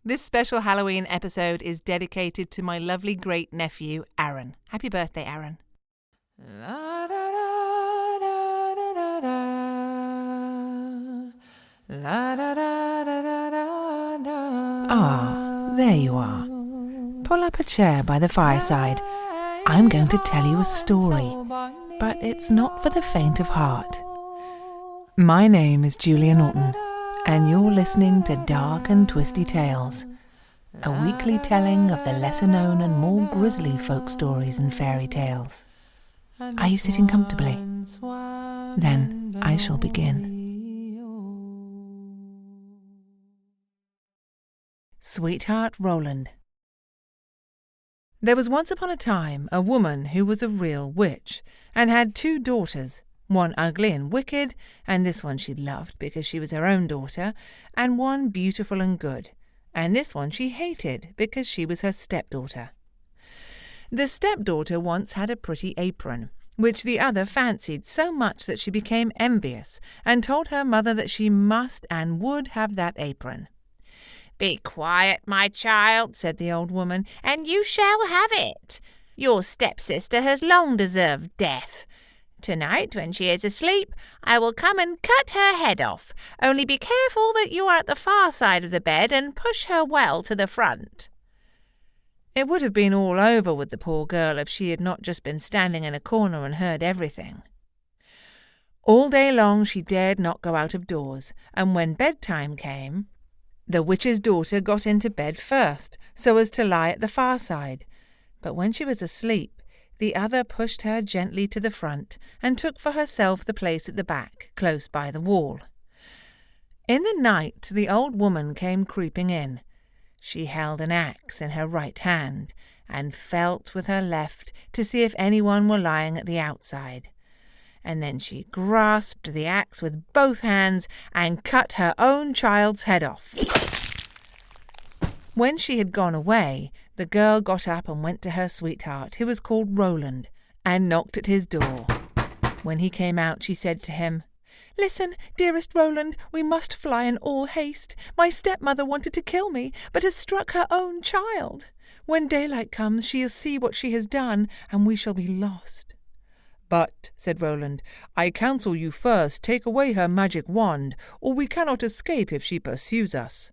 This special Halloween episode is dedicated to my lovely great-nephew, Aaron. Happy birthday, Aaron. Ah, there you are. Pull up a chair by the fireside. I'm going to tell you a story, but it's not for the faint of heart. My name is Julia Norton, and you're listening to Dark and Twisty Tales, a weekly telling of the lesser-known and more grisly folk stories and fairy tales. Are you sitting comfortably? Then I shall begin. Sweetheart Roland. There was once upon a time a woman who was a real witch, and had 2 daughters, one ugly and wicked, and this one she loved because she was her own daughter, and one beautiful and good, and this one she hated because she was her stepdaughter. The stepdaughter once had a pretty apron, which the other fancied so much that she became envious, and told her mother that she must and would have that apron. "Be quiet, my child," said the old woman, "and you shall have it. Your stepsister has long deserved death. Tonight, when she is asleep, I will come and cut her head off. Only be careful that you are at the far side of the bed and push her well to the front." It would have been all over with the poor girl if she had not just been standing in a corner and heard everything. All day long she dared not go out of doors, and when bedtime came, the witch's daughter got into bed first, so as to lie at the far side. But when she was asleep, the other pushed her gently to the front and took for herself the place at the back, close by the wall. In the night the old woman came creeping in. She held an axe in her right hand, and felt with her left to see if anyone were lying at the outside. And then she grasped the axe with both hands and cut her own child's head off. When she had gone away, the girl got up and went to her sweetheart, who was called Roland, and knocked at his door. When he came out, she said to him, "Listen, dearest Roland, we must fly in all haste. My stepmother wanted to kill me, but has struck her own child. When daylight comes, she'll see what she has done, and we shall be lost." "But," said Roland, "I counsel you first take away her magic wand, or we cannot escape if she pursues us."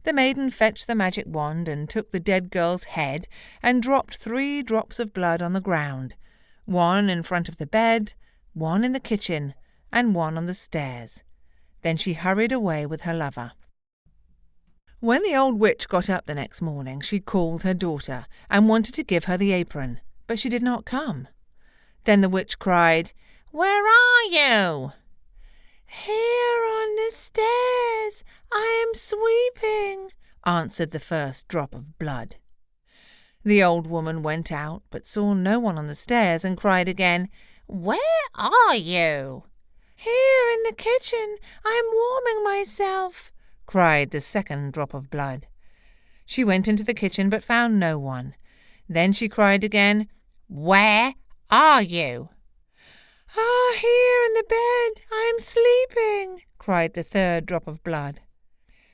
The maiden fetched the magic wand and took the dead girl's head and dropped 3 drops of blood on the ground, 1 in front of the bed, 1 in the kitchen, and 1 on the stairs. Then she hurried away with her lover. When the old witch got up the next morning, she called her daughter and wanted to give her the apron, but she did not come. Then the witch cried, "Where are you?" "Here on the stairs. I am sweeping," answered the first drop of blood. The old woman went out, but saw no one on the stairs, and cried again, "Where are you?" "Here in the kitchen. I am warming myself," cried the second drop of blood. She went into the kitchen, but found no one. Then she cried again, "Where are you?" "Ah, here in the bed. I am sleeping," cried the third drop of blood.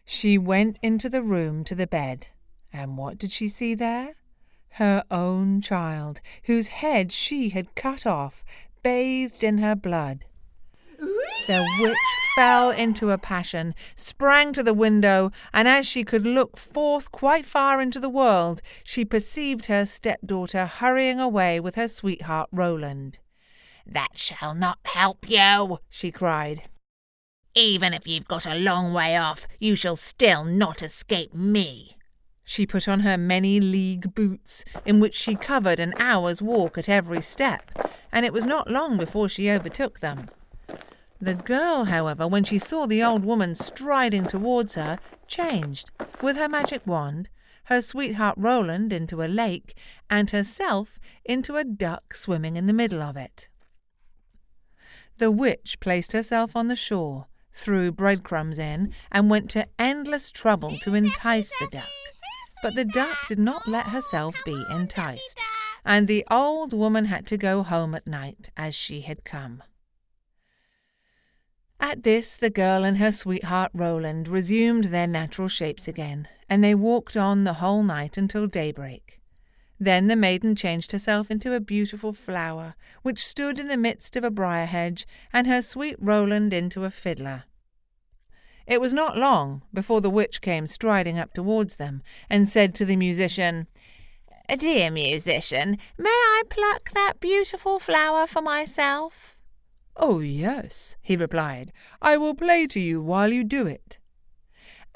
She went into the room to the bed, and what did she see there? Her own child, whose head she had cut off, bathed in her blood. The witch fell into a passion, sprang to the window, and as she could look forth quite far into the world, she perceived her stepdaughter hurrying away with her sweetheart Roland. "That shall not help you," she cried. "Even if you've got a long way off, you shall still not escape me." She put on her many-league boots, in which she covered an hour's walk at every step, and it was not long before she overtook them. The girl, however, when she saw the old woman striding towards her, changed, with her magic wand, her sweetheart Roland into a lake, and herself into a duck swimming in the middle of it. The witch placed herself on the shore, threw breadcrumbs in, and went to endless trouble to entice the duck. But the duck did not let herself be enticed, and the old woman had to go home at night as she had come. At this the girl and her sweetheart Roland resumed their natural shapes again, and they walked on the whole night until daybreak. Then the maiden changed herself into a beautiful flower, which stood in the midst of a briar hedge, and her sweet Roland into a fiddler. It was not long before the witch came striding up towards them, and said to the musician, "Dear musician, may I pluck that beautiful flower for myself?" "Oh, yes," he replied. "I will play to you while you do it."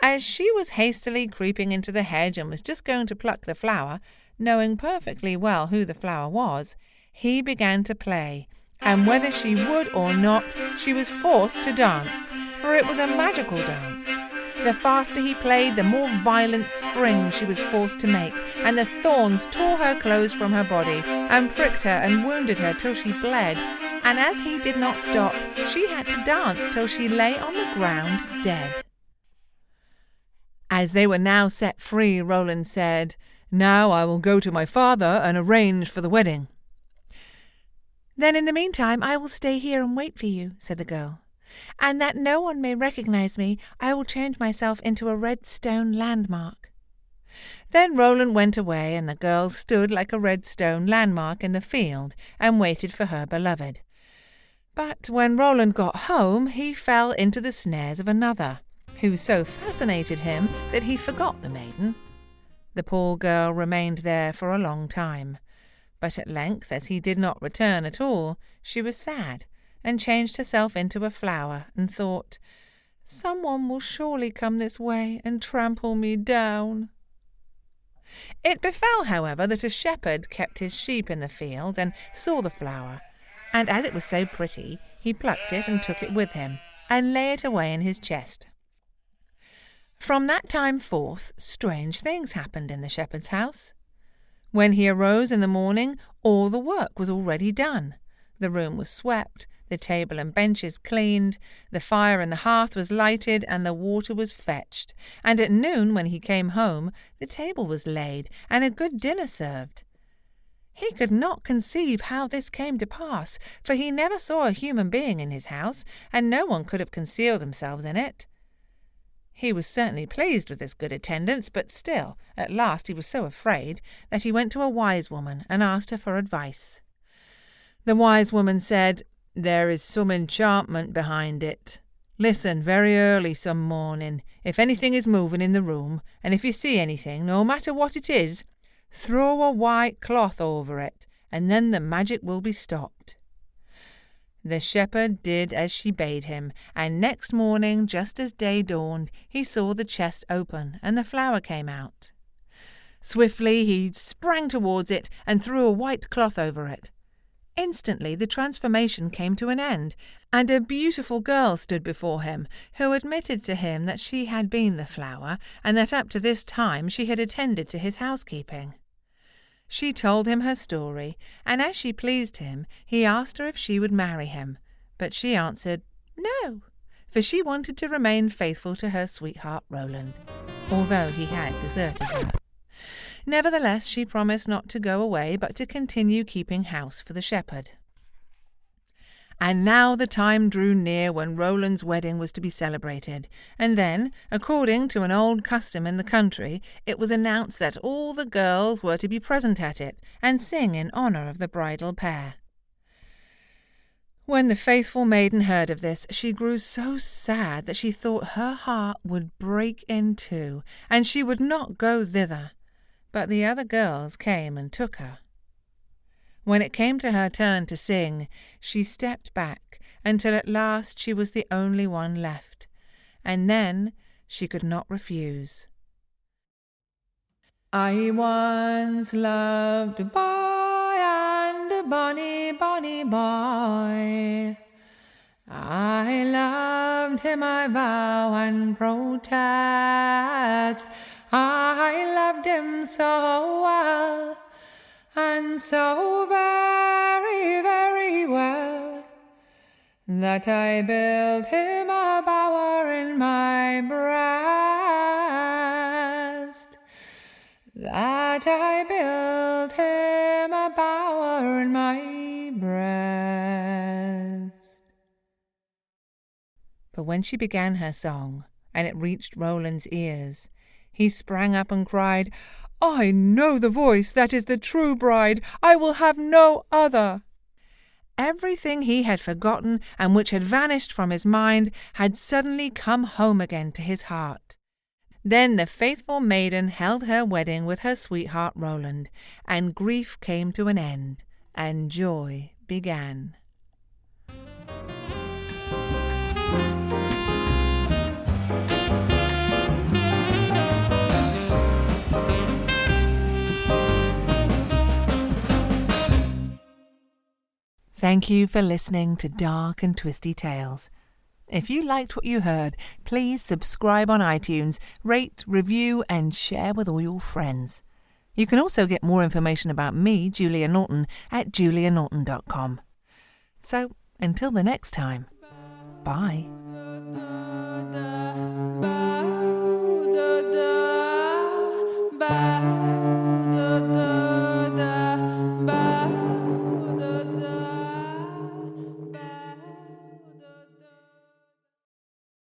As she was hastily creeping into the hedge and was just going to pluck the flower, knowing perfectly well who the flower was, he began to play, and whether she would or not, she was forced to dance, for it was a magical dance. The faster he played, the more violent springs she was forced to make, and the thorns tore her clothes from her body, and pricked her and wounded her till she bled, and as he did not stop, she had to dance till she lay on the ground dead. As they were now set free, Roland said, "Now I will go to my father and arrange for the wedding." "Then in the meantime I will stay here and wait for you," said the girl. "And that no one may recognize me, I will change myself into a red stone landmark." Then Roland went away, and the girl stood like a red stone landmark in the field and waited for her beloved. But when Roland got home, he fell into the snares of another, who so fascinated him that he forgot the maiden. The poor girl remained there for a long time, but at length, as he did not return at all, she was sad, and changed herself into a flower, and thought, "Someone will surely come this way and trample me down." It befell, however, that a shepherd kept his sheep in the field and saw the flower, and as it was so pretty, he plucked it and took it with him, and lay it away in his chest. From that time forth, strange things happened in the shepherd's house. When he arose in the morning, all the work was already done. The room was swept, the table and benches cleaned, the fire in the hearth was lighted, and the water was fetched. And at noon, when he came home, the table was laid, and a good dinner served. He could not conceive how this came to pass, for he never saw a human being in his house, and no one could have concealed themselves in it. He was certainly pleased with this good attendance, but still, at last he was so afraid that he went to a wise woman and asked her for advice. The wise woman said, "There is some enchantment behind it. Listen very early some morning, if anything is moving in the room, and if you see anything, no matter what it is, throw a white cloth over it, and then the magic will be stopped." The shepherd did as she bade him, and next morning, just as day dawned, he saw the chest open, and the flower came out. Swiftly he sprang towards it and threw a white cloth over it. Instantly the transformation came to an end, and a beautiful girl stood before him, who admitted to him that she had been the flower, and that up to this time she had attended to his housekeeping. She told him her story, and as she pleased him, he asked her if she would marry him, but she answered no, for she wanted to remain faithful to her sweetheart Roland, although he had deserted her. Nevertheless, she promised not to go away, but to continue keeping house for the shepherd. And now the time drew near when Roland's wedding was to be celebrated, and then, according to an old custom in the country, it was announced that all the girls were to be present at it, and sing in honour of the bridal pair. When the faithful maiden heard of this, she grew so sad that she thought her heart would break in two, and she would not go thither. But the other girls came and took her. When it came to her turn to sing, she stepped back until at last she was the only one left, and then she could not refuse. I once loved a boy, and a bonny, bonny boy. I loved him, I vow and protest. I loved him so well, and so very, very well, that I built him a bower in my breast. That I built him a bower in my breast. But when she began her song, and it reached Roland's ears, He sprang up and cried, "I know the voice that is the true bride. I will have no other." Everything he had forgotten and which had vanished from his mind had suddenly come home again to his heart. Then the faithful maiden held her wedding with her sweetheart Roland, and grief came to an end, and joy began. Thank you for listening to Dark and Twisty Tales. If you liked what you heard, please subscribe on iTunes, rate, review, and share with all your friends. You can also get more information about me, Julia Norton, at julianorton.com. So, until the next time, bye.